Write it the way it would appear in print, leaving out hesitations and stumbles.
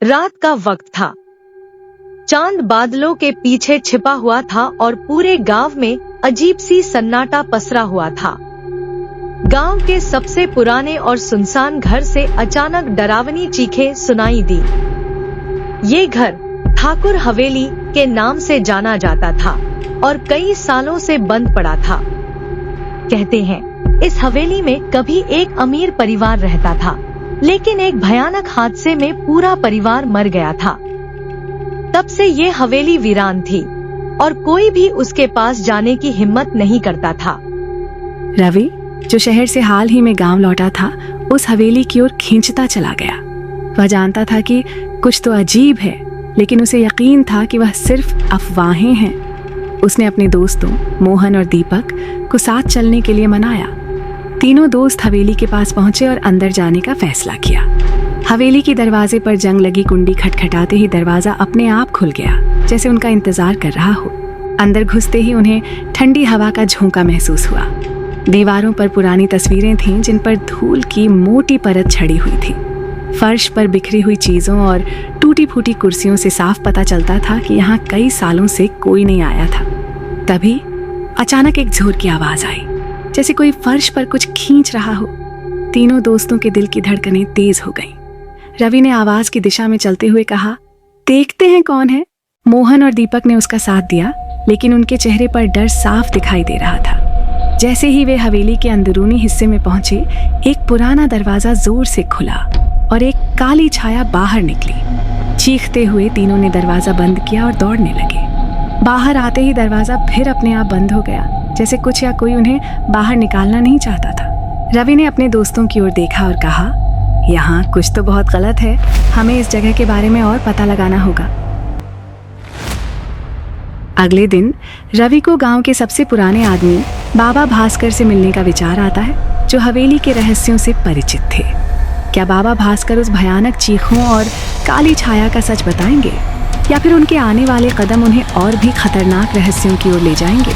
रात का वक्त था। चांद बादलों के पीछे छिपा हुआ था और पूरे गांव में अजीब सी सन्नाटा पसरा हुआ था। गांव के सबसे पुराने और सुनसान घर से अचानक डरावनी चीखें सुनाई दी। ये घर ठाकुर हवेली के नाम से जाना जाता था और कई सालों से बंद पड़ा था। कहते हैं इस हवेली में कभी एक अमीर परिवार रहता था, लेकिन एक भयानक हादसे में पूरा परिवार मर गया था। तब से ये हवेली वीरान थी और कोई भी उसके पास जाने की हिम्मत नहीं करता था। रवि, जो शहर से हाल ही में गांव लौटा था, उस हवेली की ओर खींचता चला गया। वह जानता था कि कुछ तो अजीब है, लेकिन उसे यकीन था कि वह सिर्फ अफवाहें हैं। उसने अपने दोस्तों मोहन और दीपक को साथ चलने के लिए मनाया। तीनों दोस्त हवेली के पास पहुंचे और अंदर जाने का फैसला किया। हवेली के दरवाजे पर जंग लगी कुंडी खटखटाते ही दरवाजा अपने आप खुल गया, जैसे उनका इंतजार कर रहा हो। अंदर घुसते ही उन्हें ठंडी हवा का झोंका महसूस हुआ। दीवारों पर पुरानी तस्वीरें थीं जिन पर धूल की मोटी परत छड़ी हुई थी। फर्श पर बिखरी हुई चीजों और टूटी फूटी कुर्सियों से साफ पता चलता था कि यहाँ कई सालों से कोई नहीं आया था। तभी अचानक एक जोर की आवाज आई, जैसे कोई फर्श पर कुछ खींच रहा हो। तीनों दोस्तों के दिल की धड़कनें तेज हो गईं। रवि ने आवाज की दिशा में चलते हुए कहा, देखते हैं कौन है। मोहन और दीपक ने उसका साथ दिया, लेकिन उनके चेहरे पर डर साफ दिखाई दे रहा था। जैसे ही वे हवेली के अंदरूनी हिस्से में पहुंचे, एक पुराना दरवाजा जोर से खुला और एक काली छाया बाहर निकली। चीखते हुए तीनों ने दरवाजा बंद किया और दौड़ने लगे। बाहर आते ही दरवाजा फिर अपने आप बंद हो गया, जैसे कुछ या कोई उन्हें बाहर निकालना नहीं चाहता था। रवि ने अपने दोस्तों की ओर देखा और कहा, यहाँ कुछ तो बहुत गलत है। हमें इस जगह के बारे में और पता लगाना होगा। अगले दिन रवि को गांव के सबसे पुराने आदमी बाबा भास्कर से मिलने का विचार आता है, जो हवेली के रहस्यों से परिचित थे। क्या बाबा भास्कर उस भयानक चीखों और काली छाया का सच बताएंगे, या फिर उनके आने वाले कदम उन्हें और भी खतरनाक रहस्यों की ओर ले जाएंगे?